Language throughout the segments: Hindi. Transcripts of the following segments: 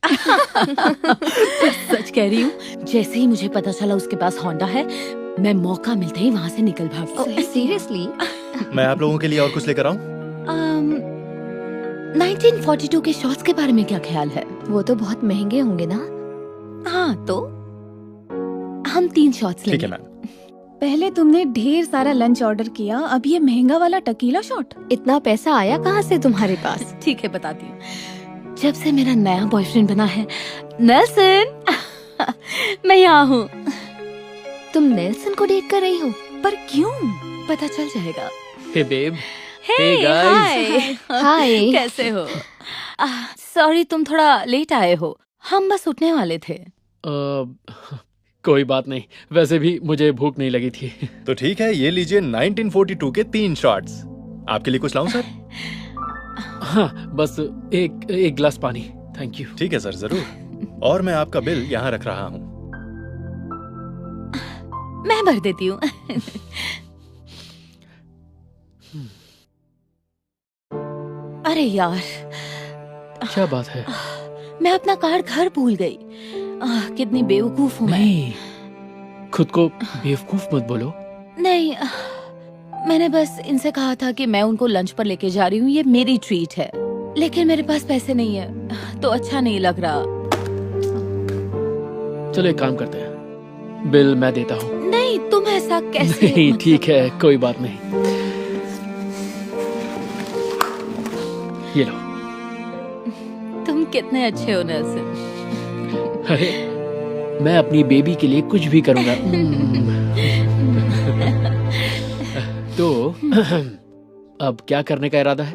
सच कह रही हूँ, जैसे ही मुझे पता चला उसके पास होंडा है, मैं मौका मिलते ही वहाँ से निकल भागी। सीरियसली? मैं आप लोगों के लिए और कुछ लेकर आऊं? 1942 के शॉट्स के बारे में क्या ख्याल है? वो तो बहुत महंगे होंगे ना। हाँ, तो हम 3 शॉट्स ठीक लेंगे। है मैम। पहले तुमने ढेर सारा लंच ऑर्डर किया, अब ये महंगा वाला टकीला शॉट। इतना पैसा आया कहाँ से तुम्हारे पास? ठीक है, बताती हूँ। जब से मेरा नया बॉयफ्रेंड बना है, नेल्सन, मैं यहाँ हूँ। तुम नेल्सन को डेट कर रही हो? पर क्यों? पता चल जाएगा। हे बेब। Hey, guys. हाय। हाय। कैसे हो? सॉरी, तुम थोड़ा लेट आए हो। हम बस उठने वाले थे। कोई बात नहीं, वैसे भी मुझे भूख नहीं लगी थी। तो ठीक है, ये लीजिए 1942 के 3 शॉट्स। आपके लिए कुछ लाऊं सर? हाँ, बस एक गिलास पानी, थैंक यू। ठीक है सर, जरूर। और मैं आपका बिल यहाँ रख रहा हूँ। मैं भर देती हूँ। अरे यार, क्या बात है? मैं अपना कार्ड घर भूल गई। कितनी बेवकूफ हूँ मैं। नहीं, खुद को बेवकूफ मत बोलो। नहीं, मैंने बस इनसे कहा था कि मैं उनको लंच पर लेके जा रही हूँ, ये मेरी ट्रीट है। लेकिन मेरे पास पैसे नहीं है, तो अच्छा नहीं लग रहा। चलो एक काम करते हैं, बिल मैं देता हूँ। नहीं, तुम ऐसा कैसे? नहीं, ठीक है, कोई बात नहीं। ये लो। तुम कितने अच्छे हो नेल्सन। अरे, मैं अपनी बेबी के लिए कुछ भी करूंगा। तो अब क्या करने का इरादा है?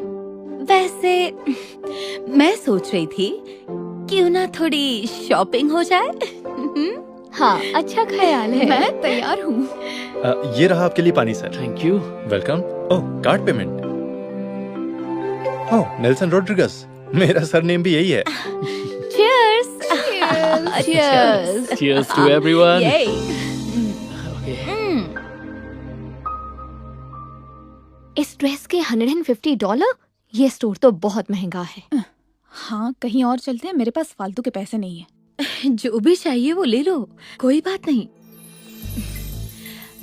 वैसे मैं सोच रही थी क्यों ना थोड़ी शॉपिंग हो जाए। हाँ, अच्छा ख्याल है। मैं तैयार हूँ। ये रहा आपके लिए पानी sir. Thank you. Welcome. Oh, card payment. Oh, Nelson Rodrigues. मेरा सरनेम भी यही है। Cheers! Cheers! Cheers to everyone. Yay! Okay. इस ड्रेस के $150? ये स्टोर तो बहुत महंगा है। हाँ, कहीं और चलते हैं, मेरे पास फालतू के पैसे नहीं है। जो भी चाहिए वो ले लो, कोई बात नहीं।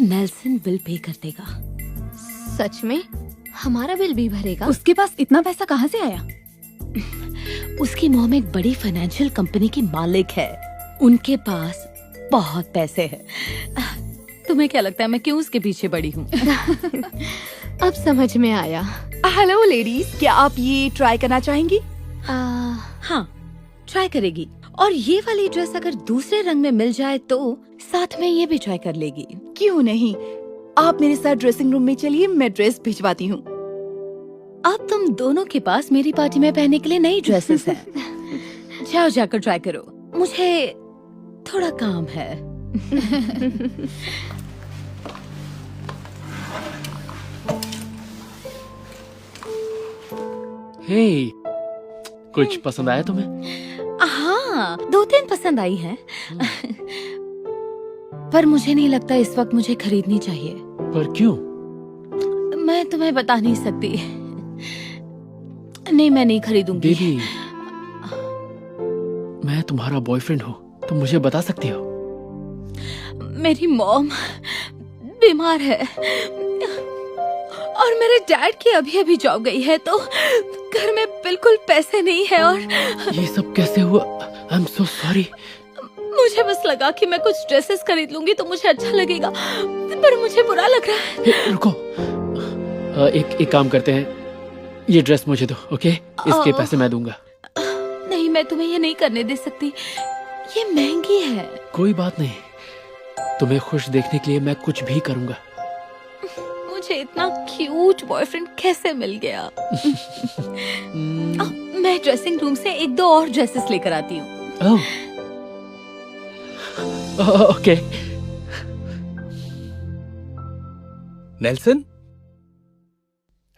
नेल्सन बिल पे कर देगा। सच में? हमारा बिल भी भरेगा? उसके पास इतना पैसा कहाँ से आया? उसकी मॉम एक बड़ी फाइनेंशियल कंपनी की मालिक है। उनके पास बहुत पैसे हैं। तुम्हें क्या लगता है मैं क्यों उसके पीछे पड़ी हूँ? अब समझ में आया। हेलो लेडीज, क्या आप ये ट्राई करना चाहेंगी? हाँ, ट्राई करेगी। और ये वाली ड्रेस अगर दूसरे रंग में मिल जाए तो साथ में ये भी ट्राई कर लेगी। क्यों नहीं, आप मेरे साथ ड्रेसिंग रूम में चलिए, मैं ड्रेस भिजवाती हूँ। अब तुम दोनों के पास मेरी पार्टी में पहनने के लिए नई ड्रेसेस हैं। जाओ जाकर ट्राई करो, मुझे थोड़ा काम है। हे, कुछ पसंद आया तुम्हें? हाँ, 2-3 पसंद आई हैं। पर मुझे नहीं लगता इस वक्त मुझे खरीदनी चाहिए। पर क्यों? मैं तुम्हें बता नहीं सकती। नहीं, मैं नहीं खरीदूंगी। बेबी, मैं तुम्हारा बॉयफ्रेंड हूँ, तुम मुझे बता सकती हो। मेरी मॉम बीमार है और मेरे डैड की अभी अभी जॉब गई है, तो घर में बिल्कुल पैसे नहीं है। और ये सब कैसे हुआ? I am so sorry. मुझे बस लगा कि मैं कुछ ड्रेसेस खरीद लूंगी तो मुझे अच्छा लगेगा, पर मुझे बुरा लग रहा है। रुको, एक काम करते हैं, ये ड्रेस मुझे दो, ओके? इसके पैसे मैं दूंगा। नहीं, मैं तुम्हें ये नहीं करने दे सकती, ये महंगी है। कोई बात नहीं, तुम्हें खुश देखने के लिए मैं कुछ भी करूंगा। मुझे इतना क्यूट बॉयफ्रेंड कैसे मिल गया? मैं ड्रेसिंग रूम से 1-2 और ड्रेसेस लेकर आती हूँ। ओके। नेल्सन?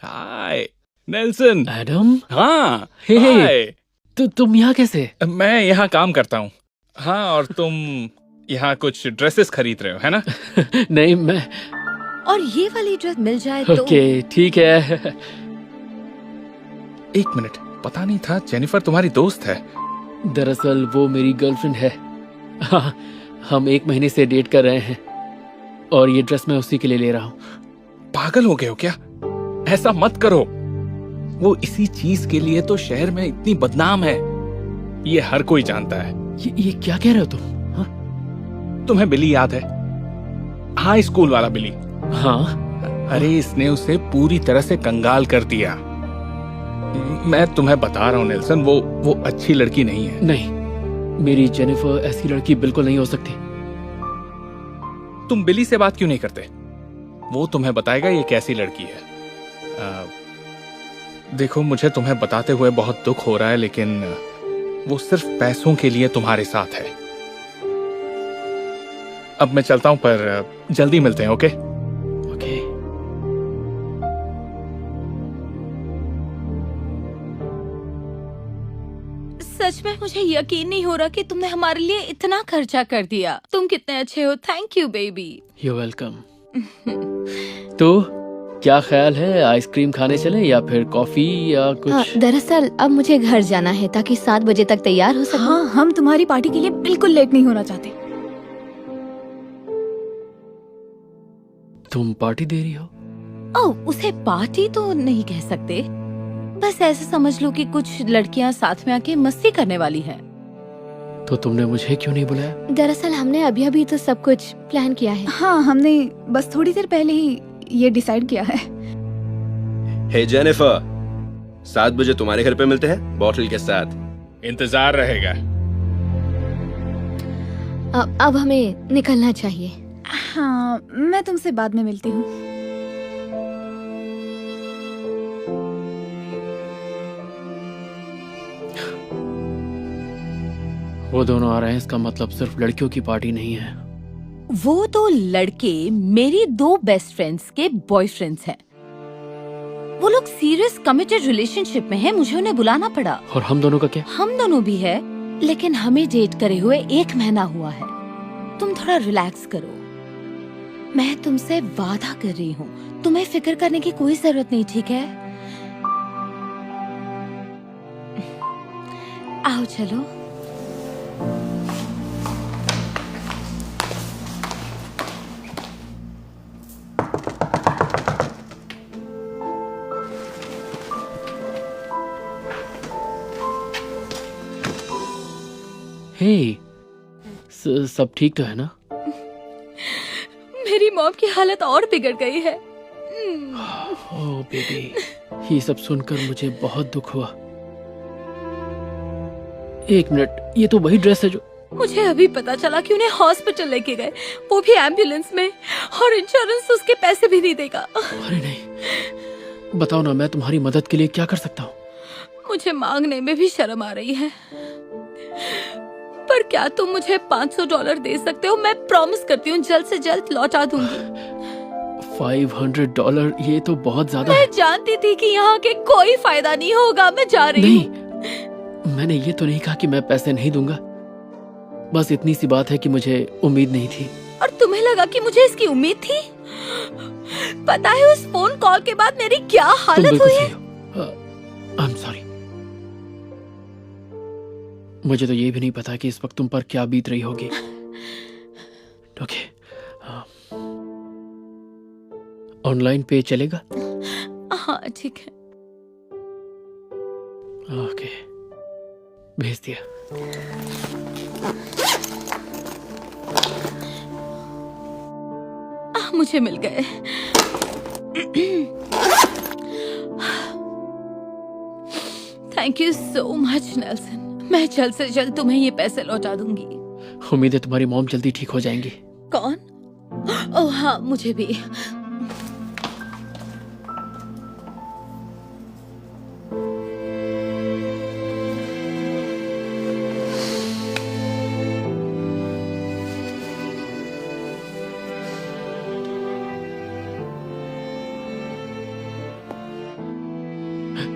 हाय नेल्सन। एडम? हाँ, हे, हाय। तो तुम यहाँ कैसे? मैं यहाँ काम करता हूँ। हाँ, और तुम यहाँ कुछ ड्रेसेस खरीद रहे हो, है ना? नहीं, मैं और ये वाली ड्रेस मिल जाए तो। ओके, ठीक है। एक मिनट, पता नहीं था जेनिफर तुम्हारी दोस्त है। दरअसल वो मेरी गर्लफ्रेंड है। हाँ, हम 1 महीने से डेट कर रहे हैं और ये ड्रेस मैं उसी के लिए ले रहा हूँ। पागल हो गए हो क्या? ऐसा मत करो। वो इसी चीज के लिए तो शहर में इतनी बदनाम है, ये हर कोई जानता है। ये क्या कह रहे हो तुम? हाँ? तुम्हें बिली याद है? हाई स्कूल वाला बिली। हाँ, अरे इसने उसे पूरी तरह से कंगाल कर दिया। मैं तुम्हें बता रहा हूँ नेल्सन, वो अच्छी लड़की नहीं है। नहीं, मेरी जेनिफर ऐसी लड़की बिल्कुल नहीं हो सकती। तुम बिली से बात क्यों नहीं करते? वो तुम्हें बताएगा ये कैसी लड़की है। देखो, मुझे तुम्हें बताते हुए बहुत दुख हो रहा है, लेकिन वो सिर्फ पैसों के लिए तुम्हारे साथ है। अब मैं चलता हूं, पर जल्दी मिलते हैं। ओके? ओके। सच में मुझे यकीन नहीं हो रहा कि तुमने हमारे लिए इतना खर्चा कर दिया। तुम कितने अच्छे हो। Thank you baby. You welcome. तो क्या ख्याल है, आइसक्रीम खाने चले या फिर कॉफी या कुछ? दरअसल अब मुझे घर जाना है ताकि 7 बजे तक तैयार हो सकूं। हाँ, हम तुम्हारी पार्टी के लिए बिल्कुल लेट नहीं होना चाहते। तुम पार्टी दे रही हो? ओह, उसे पार्टी तो नहीं कह सकते। बस ऐसे समझ लो कि कुछ लड़कियां साथ में आके मस्ती करने वाली हैं। तो तुमने मुझे क्यों नहीं बुलाया? दरअसल हमने अभी तो सब कुछ प्लान किया है। हाँ, हमने बस थोड़ी देर पहले ही ये डिसाइड किया है। हे जेनिफर, 7 बजे तुम्हारे घर पे मिलते हैं बॉटल के साथ। इंतजार रहेगा। अब हमें निकलना चाहिए। हाँ, मैं तुमसे बाद में मिलती हूँ। वो दोनों आ रहे हैं, इसका मतलब सिर्फ लड़कियों की पार्टी नहीं है। वो दो लड़के मेरी 2 बेस्ट फ्रेंड्स के बॉयफ्रेंड्स हैं। वो लोग सीरियस कमिटेड रिलेशनशिप में हैं। मुझे उन्हें बुलाना पड़ा। और हम दोनों का क्या? हम दोनों भी है, लेकिन हमें डेट करे हुए 1 महीना हुआ है। तुम थोड़ा रिलैक्स करो। मैं तुमसे वादा कर रही हूँ, तुम्हें फिक्र करने की कोई जरूरत नहीं, ठीक है? आओ चलो। हे, सब ठीक तो है ना? मेरी मॉम की हालत और बिगड़ गई है। ओह बेबी, ये सब सुनकर मुझे बहुत दुख हुआ। 1 मिनट, ये तो वही ड्रेस है जो... मुझे अभी पता चला कि उन्हें हॉस्पिटल लेके गए, वो भी एम्बुलेंस में, और इंश्योरेंस उसके पैसे भी नहीं देगा। अरे नहीं, बताओ ना, मैं तुम्हारी मदद के लिए क्या कर सकता हूँ? मुझे मांगने में भी शर्म आ रही है, पर क्या तुम मुझे $500 दे सकते हो? मैं प्रॉमिस करती हूँ जल्द से जल्द लौटा दूंगी। $500? ये तो बहुत ज्यादा है। मैं जानती थी कि यहाँ के कोई फायदा नहीं होगा। मैं जा रही हूँ। नहीं, मैंने ये तो नहीं कहा कि मैं पैसे नहीं दूंगा। बस इतनी सी बात है कि मुझे उम्मीद नहीं थी। और तुम्हें लगा कि मुझे इसकी उम्मीद थी? पता है उस फोन कॉल के बाद मेरी क्या हालत हुई है? I am sorry. मुझे तो ये भी नहीं पता कि इस वक्त तुम पर क्या बीत रही होगी। ओके, ऑनलाइन पे चलेगा? हाँ ठीक है। ओके, भेज दिया। मुझे मिल गए। Thank you so much Nelson. मैं जल्द से जल्द तुम्हें ये पैसे लौटा दूंगी। उम्मीद है तुम्हारी मॉम जल्दी ठीक हो जाएंगी। कौन? ओह हाँ, मुझे भी।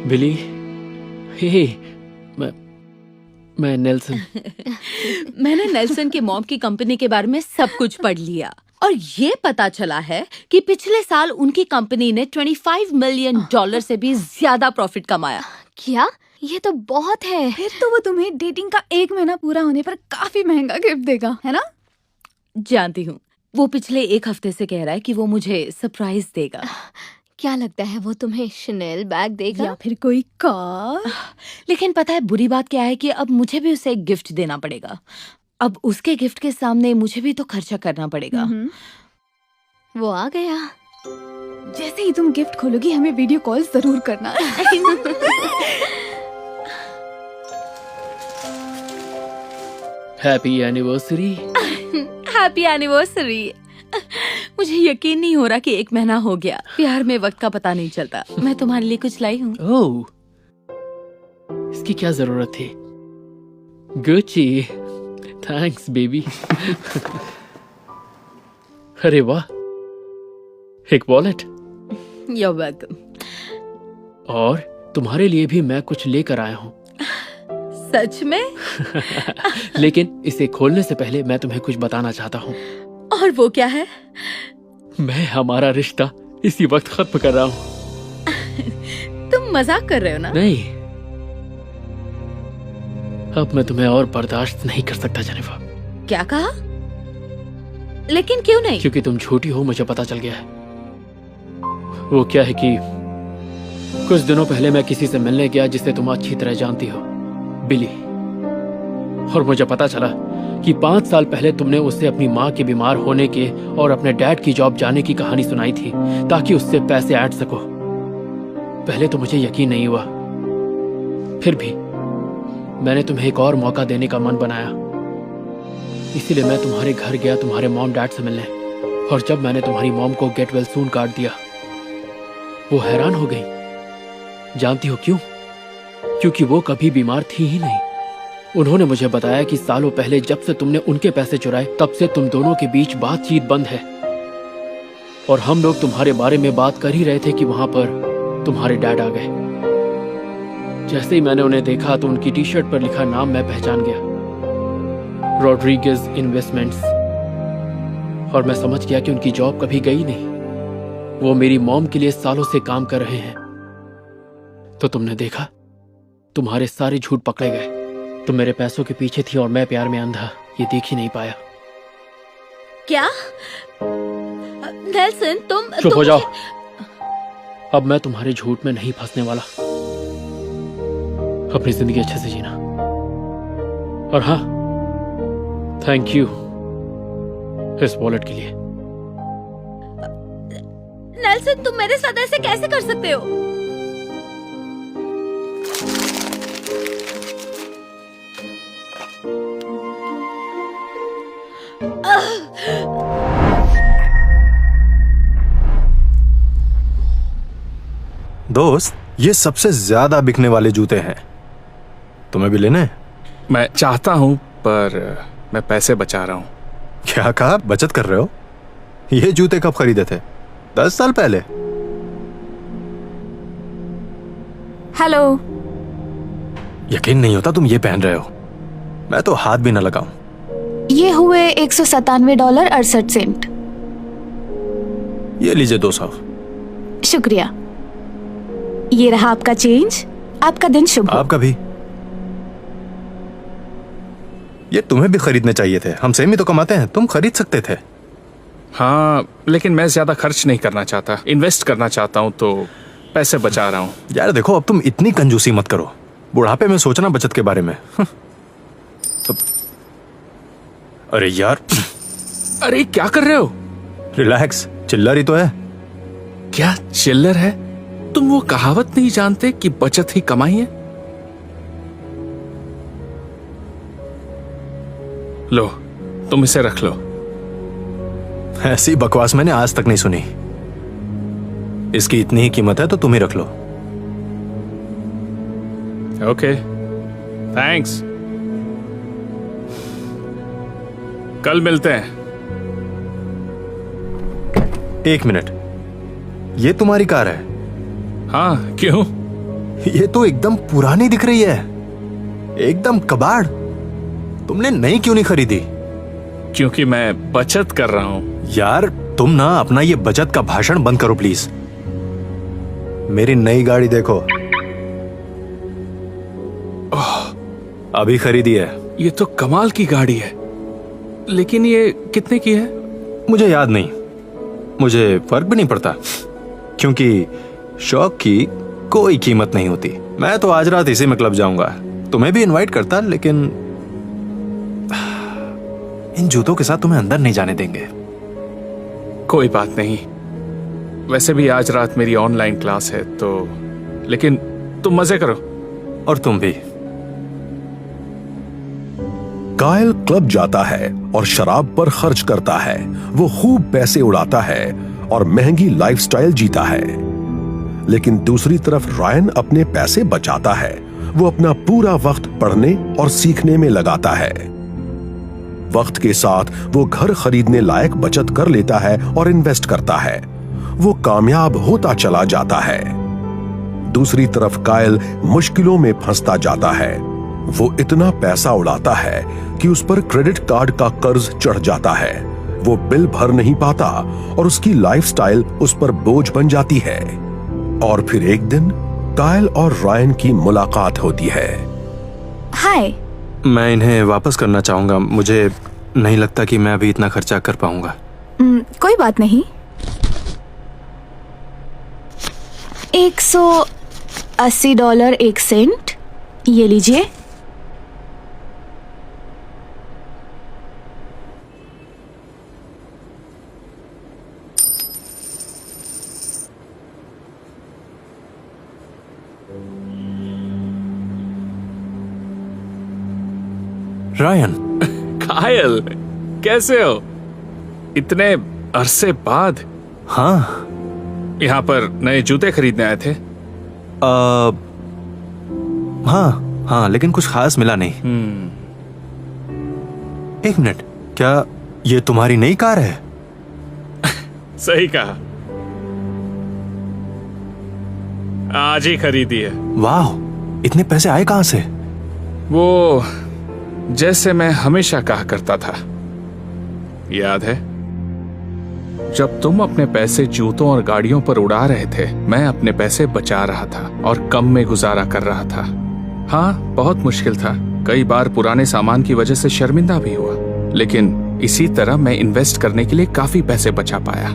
बिली, हे, मैं नेल्सन। मैंने नेल्सन के मॉम की कंपनी के बारे में सब कुछ पढ़ लिया और ये पता चला है कि पिछले साल उनकी कंपनी ने $25 मिलियन से भी ज्यादा प्रॉफिट कमाया। क्या ये तो बहुत है। फिर तो वो तुम्हें डेटिंग का 1 महीना पूरा होने पर काफी महंगा गिफ्ट देगा, है ना? जानती हूँ, वो पिछले 1 हफ्ते से कह रहा है कि वो मुझे सरप्राइज देगा। क्या लगता है वो तुम्हें शनेल बैग देगा? या फिर कोई कार? लेकिन पता है बुरी बात क्या है कि अब मुझे भी उसे एक गिफ्ट देना पड़ेगा। अब उसके गिफ्ट के सामने मुझे भी तो खर्चा करना पड़ेगा। वो आ गया। जैसे ही तुम गिफ्ट खोलोगी हमें वीडियो कॉल जरूर करना। Happy anniversary. Happy anniversary. मुझे यकीन नहीं हो रहा कि 1 महीना हो गया। प्यार में वक्त का पता नहीं चलता। मैं तुम्हारे लिए कुछ लाई हूँ। ओह, इसकी क्या जरूरत थी? Gucci, thanks baby. अरे वाह, एक वॉलेट। You're welcome। और तुम्हारे लिए भी मैं कुछ लेकर आया हूँ। सच में? लेकिन इसे खोलने से पहले मैं तुम्हें कुछ बताना चाहता हूँ। और वो क्या है? मैं हमारा रिश्ता इसी वक्त खत्म कर रहा हूँ। तुम मजाक कर रहे हो ना? नहीं, अब मैं तुम्हें और बर्दाश्त नहीं कर सकता जेनिफर। क्या कहा? लेकिन क्यों नहीं? क्योंकि तुम झूठी हो, मुझे पता चल गया है। वो क्या है कि कुछ दिनों पहले मैं किसी से मिलने गया जिसे तुम अच्छी तरह जानती हो, बिली। और मुझे पता चला कि 5 साल पहले तुमने उसे अपनी माँ के बीमार होने के और अपने डैड की जॉब जाने की कहानी सुनाई थी ताकि उससे पैसे ऐड सको। पहले तो मुझे यकीन नहीं हुआ, फिर भी मैंने तुम्हें एक और मौका देने का मन बनाया। इसीलिए मैं तुम्हारे घर गया तुम्हारे मॉम डैड से मिलने। और जब मैंने तुम्हारी मॉम को गेट वेल सून कार्ड दिया, वो हैरान हो गई। जानती हो क्यों? क्योंकि वो कभी बीमार थी ही नहीं। उन्होंने मुझे बताया कि सालों पहले जब से तुमने उनके पैसे चुराए तब से तुम दोनों के बीच बातचीत बंद है। और हम लोग तुम्हारे बारे में बात कर ही रहे थे कि वहां पर तुम्हारे डैड आ गए। जैसे ही मैंने उन्हें देखा तो उनकी टी शर्ट पर लिखा नाम मैं पहचान गया, रॉड्रिगेज इन्वेस्टमेंट्स। और मैं समझ गया कि उनकी जॉब कभी गई नहीं। वो मेरी मॉम के लिए सालों से काम कर रहे हैं। तो तुमने देखा, तुम्हारे सारे झूठ पकड़े गए। तुम मेरे पैसों के पीछे थी और मैं प्यार में अंधा ये देख ही नहीं पाया। क्या? नेल्सन, तुम चुप हो जाओ। अब मैं तुम्हारे झूठ में नहीं फंसने वाला। अपनी जिंदगी अच्छे से जीना। और हाँ, थैंक यू इस वॉलेट के लिए। नेल्सन, तुम मेरे साथ ऐसे कैसे कर सकते हो? दोस्त, ये सबसे ज्यादा बिकने वाले जूते हैं। तुम्हें भी लेने हैं? मैं चाहता हूं पर मैं पैसे बचा रहा हूं। क्या कहा? बचत कर रहे हो? ये जूते कब खरीदे थे? 10 साल पहले? हेलो। यकीन नहीं होता तुम ये पहन रहे हो। मैं तो हाथ भी ना लगाऊं। ये हुए $197.68। ये लीजिए 200। शुक्रिया। ये रहा आपका चेंज। आपका दिन शुभ हो। आपका भी। ये तुम्हें भी खरीदने चाहिए थे। हम सेम ही तो कमाते हैं, तुम खरीद सकते थे। हाँ, लेकिन मैं ज्यादा खर्च नहीं करना चाहता, इन्वेस्ट करना चाहता हूं, तो पैसे बचा रहा हूं। यार देखो, अब तुम इतनी कंजूसी मत करो। बुढ़ापे में सोचना बचत के बारे में। अरे यार। अरे क्या कर रहे हो? रिलैक्स, चिल्लर ही तो है। क्या चिल्लर है? तुम वो कहावत नहीं जानते कि बचत ही कमाई है? लो, तुम इसे रख लो। ऐसी बकवास मैंने आज तक नहीं सुनी। इसकी इतनी ही कीमत है तो तुम ही रख लो। Okay, thanks. कल मिलते हैं। 1 मिनट, ये तुम्हारी कार है? हाँ, क्यों? ये तो एकदम पुरानी दिख रही है, एकदम कबाड़। तुमने नई क्यों नहीं खरीदी? क्योंकि मैं बचत कर रहा हूं। यार तुम ना अपना ये बचत का भाषण बंद करो प्लीज। मेरी नई गाड़ी देखो। अभी खरीदी है। ये तो कमाल की गाड़ी है, लेकिन ये कितने की है? मुझे याद नहीं, मुझे फर्क भी नहीं पड़ता, क्योंकि शौक की कोई कीमत नहीं होती। मैं तो आज रात इसी में क्लब जाऊंगा, तुम्हें भी इनवाइट करता, लेकिन इन जूतों के साथ तुम्हें अंदर नहीं जाने देंगे। कोई बात नहीं, वैसे भी आज रात मेरी ऑनलाइन क्लास है तो, लेकिन तुम मजे करो। और तुम भी। कायल क्लब जाता है और शराब पर खर्च करता है। वो खूब पैसे उड़ाता है और महंगी लाइफस्टाइल जीता है। लेकिन दूसरी तरफ रायन अपने पैसे बचाता है। वो अपना पूरा वक्त पढ़ने और सीखने में लगाता है। वक्त के साथ वो घर खरीदने लायक बचत कर लेता है और इन्वेस्ट करता है। वो कामयाब होता चला जाता है। दूसरी तरफ कायल मुश्किलों में फंसता जाता है। वो इतना पैसा उड़ाता है कि उस पर क्रेडिट कार्ड का कर्ज चढ़ जाता है। वो बिल भर नहीं पाता और उसकी लाइफस्टाइल उस पर बोझ बन जाती है। और फिर एक दिन कायल और रायन की मुलाकात होती है। हाय। मैं इन्हें वापस करना चाहूंगा। मुझे नहीं लगता कि मैं अभी इतना खर्चा कर पाऊंगा। कोई बात नहीं। $180 1 सेंट, ये लीजिए। रायन, कायल, कैसे हो? इतने अरसे बाद। हाँ। यहाँ पर नए जूते खरीदने आए थे? हाँ हाँ, लेकिन कुछ खास मिला नहीं। एक मिनट, क्या ये तुम्हारी नई कार है? सही कहा, आज ही खरीदी है। वाह, इतने पैसे आए कहां से? वो जैसे मैं हमेशा कहा करता था, याद है? जब तुम अपने पैसे जूतों और गाड़ियों पर उड़ा रहे थे, मैं अपने पैसे बचा रहा था और कम में गुजारा कर रहा था। हाँ, बहुत मुश्किल था, कई बार पुराने सामान की वजह से शर्मिंदा भी हुआ, लेकिन इसी तरह मैं इन्वेस्ट करने के लिए काफी पैसे बचा पाया।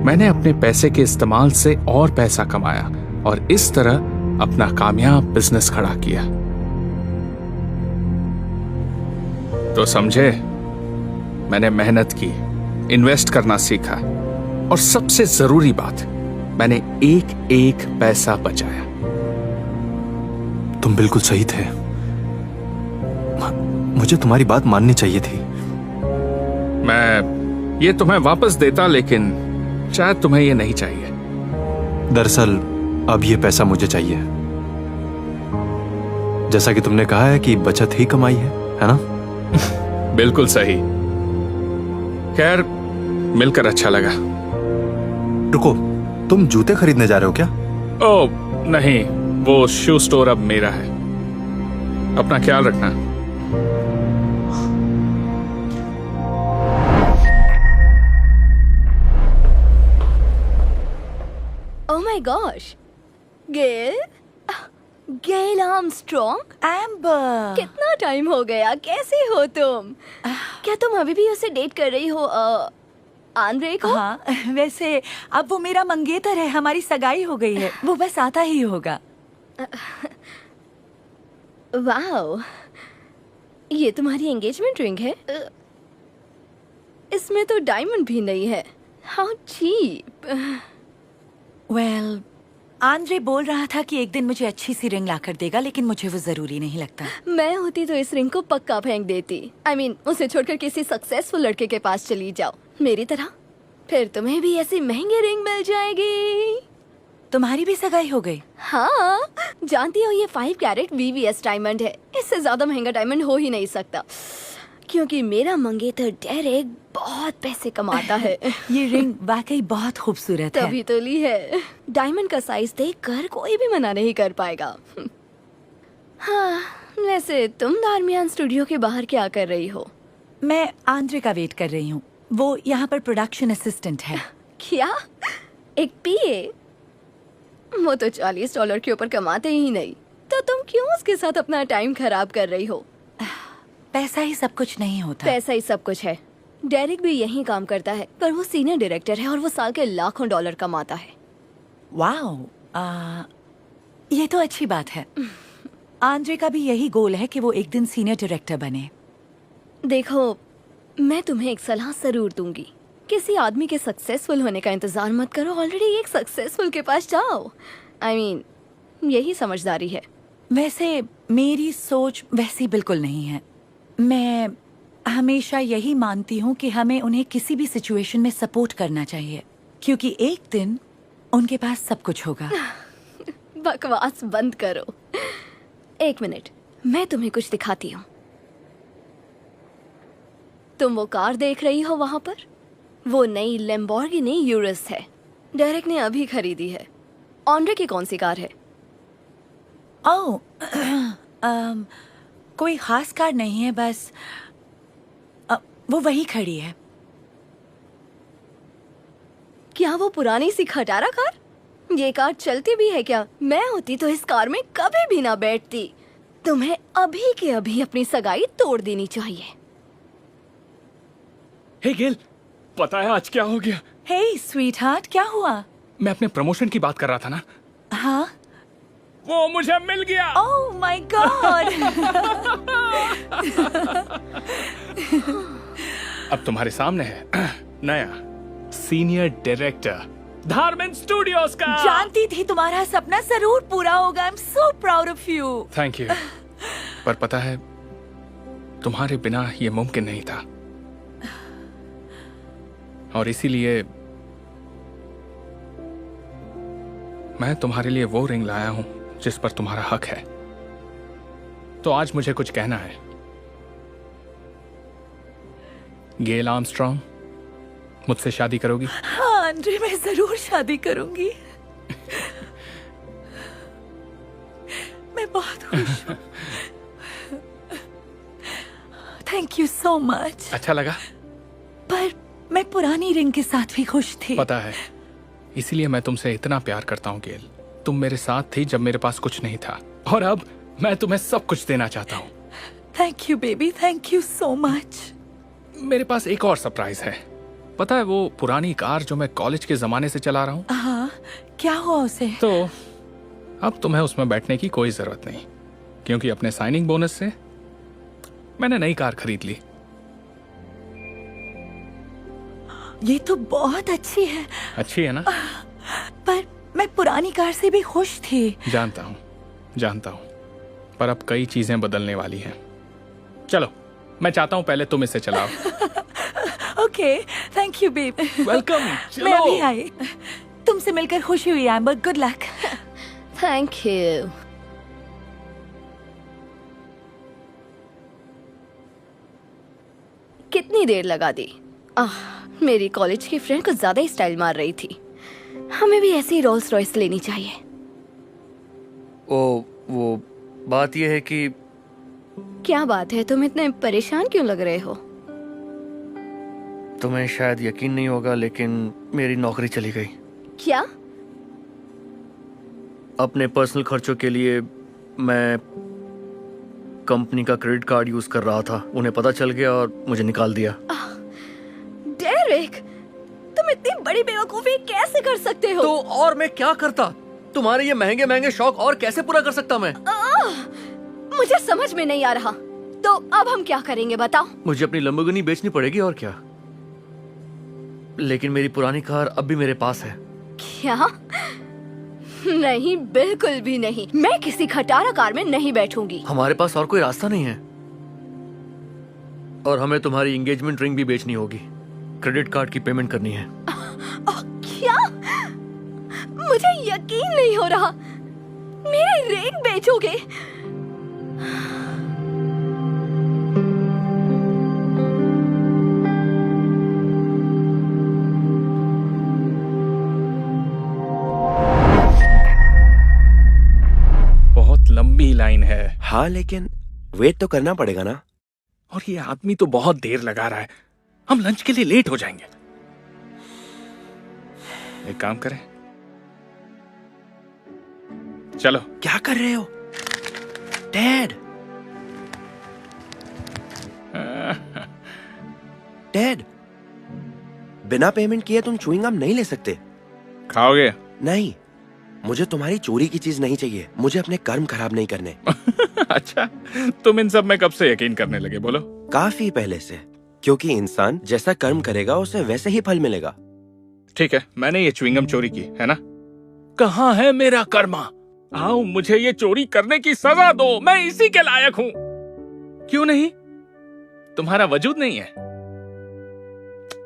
मैंने अपने पैसे के इस्तेमाल से और पैसा कमाया और इस तरह अपना कामयाब बिजनेस खड़ा किया। तो समझे, मैंने मेहनत की, इन्वेस्ट करना सीखा और सबसे जरूरी बात, मैंने एक एक पैसा बचाया। तुम बिल्कुल सही थे। मुझे तुम्हारी बात माननी चाहिए थी। मैं ये तुम्हें वापस देता, लेकिन शायद तुम्हें ये नहीं चाहिए। दरअसल अब ये पैसा मुझे चाहिए। जैसा कि तुमने कहा है कि बचत ही कमाई है ना? बिल्कुल सही। खैर, मिलकर अच्छा लगा। रुको, तुम जूते खरीदने जा रहे हो क्या? ओ नहीं, वो शू स्टोर अब मेरा है। अपना ख्याल रखना। Oh my gosh, Gail, Gail Armstrong, Amber, कितना टाइम हो गया, कैसे हो तुम? क्या तुम अभी भी उसे डेट कर रही हो, आंद्रे को? हाँ, वैसे अब वो मेरा मंगेतर है, हमारी सगाई हो गई है, वो बस आता ही होगा। वाओ, ये तुम्हारी एंगेजमेंट रिंग है? इसमें तो डायमंड भी नहीं है। How cheap. वेल, आंद्रे बोल रहा था कि एक दिन मुझे अच्छी सी रिंग लाकर देगा, लेकिन मुझे वो जरूरी नहीं लगता। मैं होती तो इस रिंग को पक्का फेंक देती। I mean, उसे छोड़कर किसी सक्सेसफुल लड़के के पास चली जाओ, मेरी तरह। फिर तुम्हें भी ऐसी महंगी रिंग मिल जाएगी। तुम्हारी भी सगाई हो गई? हाँ, जानती हो ये 5 कैरेट VVS डायमंड है। इससे ज्यादा महंगा डायमंड हो ही नहीं सकता, क्योंकि मेरा मंगेतर डेरेक बहुत पैसे कमाता है। ये रिंग वाकई बहुत खूबसूरत है। तभी तो ली है। डायमंड का साइज देखकर कोई भी मना नहीं कर पाएगा। हाँ, वैसे तुम दरमियान स्टूडियो के बाहर क्या कर रही हो? मैं आंद्रे का वेट कर रही हूँ। वो यहाँ पर प्रोडक्शन असिस्टेंट है। क्या? एक PA? वो तो $40 के ऊपर कमाते ही नहीं। तो तुम क्यों उसके साथ अपना टाइम खराब कर रही हो? पैसा ही सब कुछ नहीं होता। पैसा ही सब कुछ है। डेरिक भी यही काम करता है, पर वो सीनियर डायरेक्टर है और वो साल के लाखों डॉलर कमाता है। वाओ, ये तो अच्छी बात है। आंद्रे का भी यही गोल है कि वो एक दिन सीनियर डायरेक्टर बने। देखो, मैं तुम्हें एक सलाह जरूर दूंगी। किसी आदमी के सक्सेसफुल होने का इंतजार मत करो, ऑलरेडी एक सक्सेसफुल के पास जाओ। आई मीन, यही समझदारी है। वैसे मेरी सोच वैसी बिल्कुल नहीं है। मैं हमेशा यही मानती हूँ कि हमें उन्हें किसी भी सिचुएशन में सपोर्ट करना चाहिए, क्योंकि एक दिन उनके पास सब कुछ होगा। बकवास बंद करो। एक मिनट, मैं तुम्हें कुछ दिखाती हूँ। तुम वो कार देख रही हो वहां पर? वो नई लैम्बोर्गिनी यूरस है। डेरेक ने अभी खरीदी है। ऑन्ड्रे की कौन सी कार है? ओह, कोई खास कार नहीं है, बस वो वही खड़ी है। क्या वो पुरानी सी खटारा कार? ये कार चलती भी है क्या? मैं होती तो इस कार में कभी भी ना बैठती। तुम्हें अभी के अभी अपनी सगाई तोड़ देनी चाहिए। हे गेल, पता है आज क्या हो गया? हे स्वीटहार्ट, क्या हुआ? मैं अपने प्रमोशन की बात कर रहा था ना, हाँ? वो मुझे मिल गया। Oh my God! अब तुम्हारे सामने है नया सीनियर डायरेक्टर धार्मिन स्टूडियोज का। जानती थी तुम्हारा सपना जरूर पूरा होगा। I am so proud of you. Thank you. पर पता है, तुम्हारे बिना ये मुमकिन नहीं था, और इसीलिए मैं तुम्हारे लिए वो रिंग लाया हूं जिस पर तुम्हारा हक है। तो आज मुझे कुछ कहना है। गेल आर्मस्ट्रॉन्ग, मुझसे शादी करोगी? हाँ आंद्रे, मैं जरूर शादी करूंगी। मैं बहुत खुश हूँ। Thank you so much. अच्छा लगा? पर मैं पुरानी रिंग के साथ भी खुश थी। पता है, इसीलिए मैं तुमसे इतना प्यार करता हूँ गेल। तुम मेरे साथ थी जब मेरे पास कुछ नहीं था, और अब मैं तुम्हें सब कुछ देना चाहता हूँ। Thank you baby, thank you so much. मेरे पास एक और सरप्राइज है। पता है, वो पुरानी कार जो मैं कॉलेज के जमाने से चला रहा हूँ, हाँ, क्या हुआ उसे? तो अब तुम्हें उसमें बैठने की कोई जरूरत नहीं, क्योंकि अपने साइनिंग बोनस से मैंने नई कार खरीद ली। ये तो बहुत अच्छी है। अच्छी है ना? पर मैं पुरानी कार से भी खुश थी। जानता हूँ, जानता हूँ, पर अब कई चीजें बदलने वाली हैं। चलो, मैं चाहता हूँ पहले तुम इसे चलाओ। Okay, thank you babe. Welcome. मैं अभी आई। तुमसे मिलकर खुशी हुई Amber. Good luck. Thank you. कितनी देर लगा दी? मेरी कॉलेज की फ्रेंड कुछ ज्यादा ही स्टाइल मार रही थी। हमें भी ऐसी रोल्स रॉयस लेनी चाहिए। वो बात यह है कि क्या बात है? तुम इतने परेशान क्यों लग रहे हो? तुम्हें शायद यकीन नहीं होगा, लेकिन मेरी नौकरी चली गई। क्या? अपने पर्सनल खर्चों के लिए मैं कंपनी का क्रेडिट कार्ड यूज कर रहा था। उन्हें पता चल गया और मुझे निकाल दिया। डेरिक, तुम इतनी बड़ी बेवकूफी कैसे कर सकते हो? तो और मैं क्या करता? तुम्हारे ये महंगे महंगे शौक और कैसे पूरा कर सकता मैं? मुझे समझ में नहीं आ रहा। तो अब हम क्या करेंगे बताओ? मुझे अपनी लंबोर्गिनी बेचनी पड़ेगी, और क्या। लेकिन मेरी पुरानी कार अब भी मेरे पास है। क्या? नहीं, बिल्कुल भी नहीं। मैं किसी खटारा कार में नहीं बैठूंगी। हमारे पास और कोई रास्ता नहीं है, और हमें तुम्हारी एंगेजमेंट रिंग भी बेचनी होगी। क्रेडिट कार्ड की पेमेंट करनी है। क्या? मुझे यकीन नहीं हो रहा। मेरी रिंग बेचोगे? बहुत लंबी लाइन है। हाँ, लेकिन वेट तो करना पड़ेगा ना। और ये आदमी तो बहुत देर लगा रहा है। हम लंच के लिए लेट हो जाएंगे। एक काम करें, चलो। क्या कर रहे हो? डैड, डैड, बिना पेमेंट किए तुम च्युइंग गम नहीं ले सकते। खाओगे? नहीं, मुझे तुम्हारी चोरी की चीज नहीं चाहिए। मुझे अपने कर्म खराब नहीं करने। अच्छा, तुम इन सब में कब से यकीन करने लगे? बोलो। काफी पहले से, क्योंकि इंसान जैसा कर्म करेगा उसे वैसे ही फल मिलेगा। ठीक है, मैंने ये च्युइंगम चोरी की है ना? कहाँ है मेरा कर्मा? आओ, मुझे ये चोरी करने की सजा दो। मैं इसी के लायक हूं। क्यों नहीं? तुम्हारा वजूद नहीं है।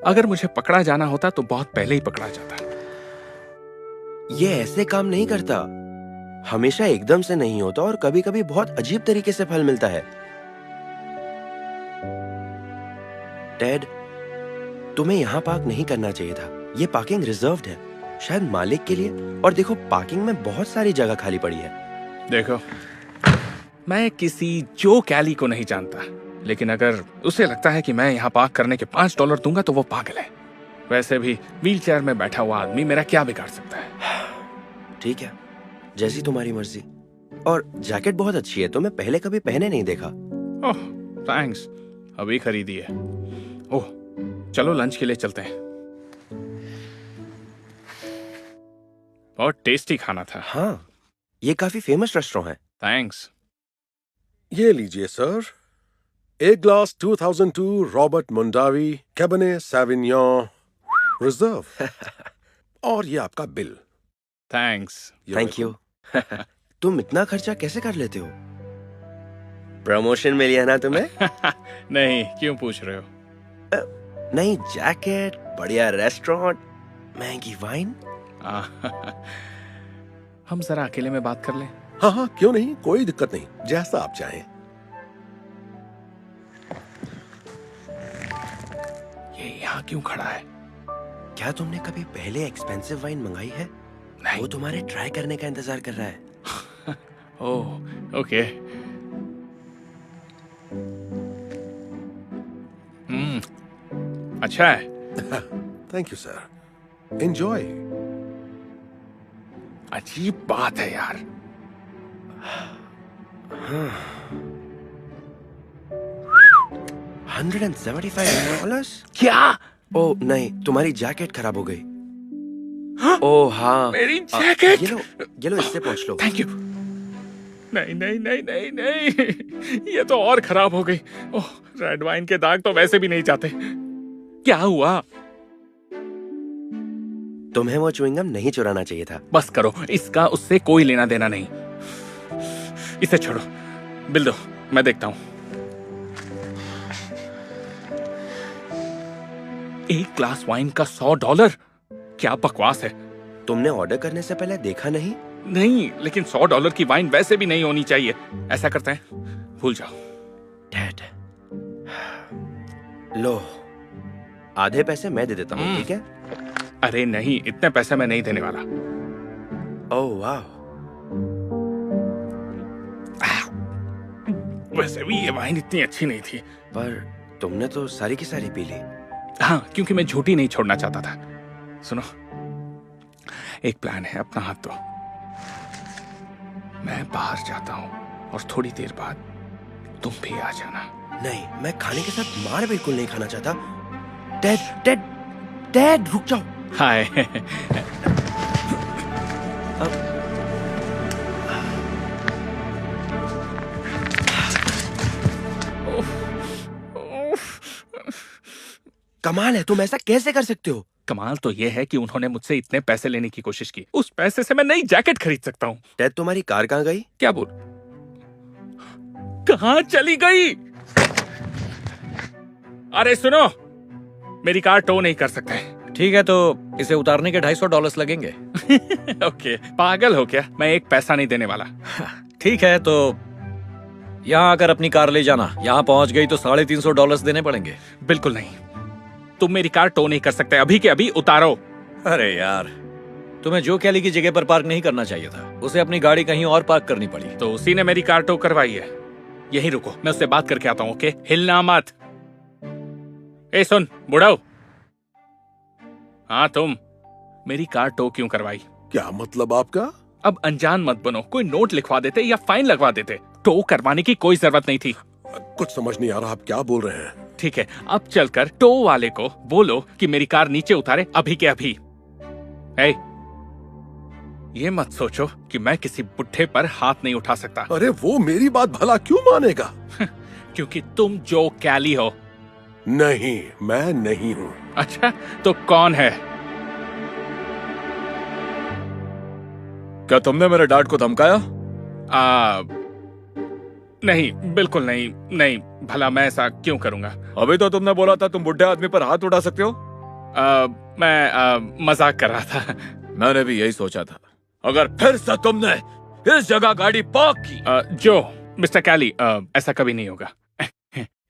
अगर मुझे पकड़ा जाना होता तो बहुत पहले ही पकड़ा जाता। ये ऐसे काम नहीं करता। हमेशा एकदम से नहीं होता और कभी कभी बहुत अजीब तरीके से फल मिलता है। डैड, तुम्हें यहाँ पार्क नहीं करना चाहिए था। ये पार्किंग रिजर्व्ड है, शायद मालिक के लिए। और देखो, पार्किंग में बहुत सारी जगह खाली पड़ी है। देखो, मैं किसी जो कैली को नहीं जानता, लेकिन अगर उसे लगता है कि मैं यहाँ पार्क करने के $5 दूंगा तो वो पागल है। वैसे भी व्हीलचेयर में बैठा हुआ आदमी मेरा क्या बिगाड़ सकता है? ठीक है, जैसी तुम्हारी मर्जी। और जैकेट बहुत अच्छी है, तुम्हें पहले कभी पहने नहीं देखा। ओह, थैंक्स, अभी खरीदी है। ओह, चलो लंच के लिए चलते हैं। बहुत टेस्टी खाना था। हाँ, ये काफी फेमस रेस्टोरेंट है। थैंक्स। ये लीजिए सर, एक ग्लास 2002 रॉबर्ट मुंडावी कैबरनेट सैविग्नॉन रिजर्व। और ये आपका बिल। थैंक्स। Thank you. तुम इतना खर्चा कैसे कर लेते हो? प्रमोशन मिली है ना तुम्हें? नहीं, क्यों पूछ रहे हो? नई जैकेट, बढ़िया रेस्टोरेंट, महंगी वाइन। हम जरा अकेले में बात कर लें? हाँ हाँ, क्यों नहीं, कोई दिक्कत नहीं, जैसा आप चाहें। ये यहाँ क्यों खड़ा है? क्या तुमने कभी पहले एक्सपेंसिव वाइन मंगाई है? नहीं। वो तुम्हारे ट्राई करने का इंतजार कर रहा है। ओह, ओके। अच्छा है। Thank you sir, enjoy. अजीब बात है यार। $175? क्या? ओ नहीं, तुम्हारी जैकेट खराब हो गई। ओह हाँ, मेरी जैकेट। ये लो, इससे पहुंच लो। Thank you. नहीं नहीं नहीं नहीं नहीं, ये तो और खराब हो गई। ओह, रेड वाइन के दाग तो वैसे भी नहीं जाते। क्या हुआ? तुम्हें वो च्युइंगम नहीं चुराना चाहिए था। बस करो, इसका उससे कोई लेना देना नहीं। इसे छोड़ो, बिल दो, मैं देखता हूं। एक ग्लास वाइन का $100? क्या बकवास है। तुमने ऑर्डर करने से पहले देखा नहीं? नहीं, लेकिन $100 की वाइन वैसे भी नहीं होनी चाहिए। ऐसा करते हैं, भूल जाओ। डैड, लो, आधे पैसे मैं दे देता हूँ, ठीक है? अरे नहीं, इतने पैसे मैं नहीं देने वाला। ओह वाह। वैसे भी ये वाइन इतनी अच्छी नहीं थी। पर तुमने तो सारी की सारी पी ली। हाँ, क्योंकि मैं झूठी नहीं छोड़ना चाहता था। सुनो, एक प्लान है, अपना हाथ दो। मैं बाहर जाता हूँ और थोड़ी देर बाद तुम भी आ जाना। नहीं, मैं खाने के साथ मार बिल्कुल नहीं खाना चाहता। डैड, डैड, डैड, रुक जाओ। हाय। कमाल है, तुम ऐसा कैसे कर सकते हो? कमाल तो यह है कि उन्होंने मुझसे इतने पैसे लेने की कोशिश की। उस पैसे से मैं नई जैकेट खरीद सकता हूँ। डैड, तुम्हारी कार कहाँ गई? क्या बोल? कहाँ चली गई? अरे सुनो, मेरी कार टो नहीं कर सकते। ठीक है, तो इसे उतारने के $250 लगेंगे। ओके, पागल हो क्या? मैं एक पैसा नहीं देने वाला। ठीक है, तो यहाँ आकर अपनी कार ले जाना। यहाँ पहुंच गई तो $350 देने पड़ेंगे। बिल्कुल नहीं, तुम मेरी कार टो नहीं कर सकते। अभी के अभी उतारो। अरे यार, तुम्हें जो कैली की जगह पर पार्क नहीं करना चाहिए था। उसे अपनी गाड़ी कहीं और पार्क करनी पड़ी। तो उसी ने मेरी कार टो करवाई है। यही रुको, मैं उससे बात करके आता हूँ। ओके, हिलना मत। ए सुन बुढ़ाओ, हाँ तुम, मेरी कार टो क्यों करवाई? क्या मतलब आपका? अब अनजान मत बनो, कोई नोट लिखवा देते या फाइन लगवा देते। टो करवाने की कोई जरूरत नहीं थी। कुछ समझ नहीं आ रहा आप क्या बोल रहे हैं। ठीक है, अब चलकर टो वाले को बोलो कि मेरी कार नीचे उतारे अभी के अभी। ए, ये मत सोचो कि मैं किसी बुढ़े पर हाथ नहीं उठा सकता। अरे वो मेरी बात भला क्यों मानेगा? क्योंकि तुम जो कैली हो। नहीं, मैं नहीं हूँ। अच्छा, तो कौन है? क्या तुमने मेरे डैड को धमकाया? नहीं, बिल्कुल नहीं। नहीं, भला मैं ऐसा क्यों करूंगा? अभी तो तुमने बोला था तुम बुढ़े आदमी पर हाथ उठा सकते हो। मैं मजाक कर रहा था। मैंने भी यही सोचा था। अगर फिर से तुमने इस जगह गाड़ी पार्क की जो मिस्टर कैली, ऐसा कभी नहीं होगा।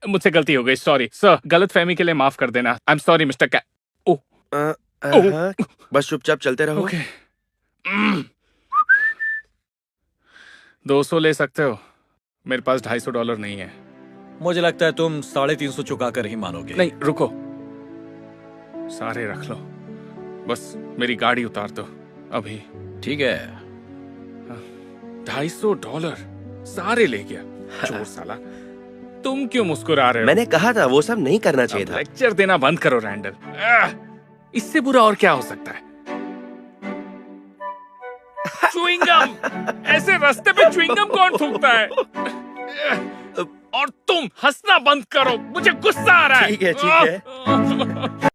मुझसे गलती हो गई, सॉरी सर। गलतफहमी के लिए माफ कर देना। आई एम सॉरी मिस्टर हाँ, बस चुपचाप चलते रहो। ओके। 200 ले सकते हो, मेरे पास $250 नहीं है। मुझे लगता है तुम 350 चुका कर ही मानोगे। नहीं, रुको, सारे रख लो, बस मेरी गाड़ी उतार दो अभी। ठीक है। $250 सारे ले गया, चोर साला। तुम क्यों मुस्कुरा रहे हो? मैंने कहा था वो सब नहीं करना चाहिए था। लेक्चर देना बंद करो रैंडल। इससे बुरा और क्या हो सकता है? च्युइंगम! ऐसे रास्ते पे च्युइंगम कौन थूकता है? और तुम हंसना बंद करो, मुझे गुस्सा आ रहा है। ठीक है, ठीक है।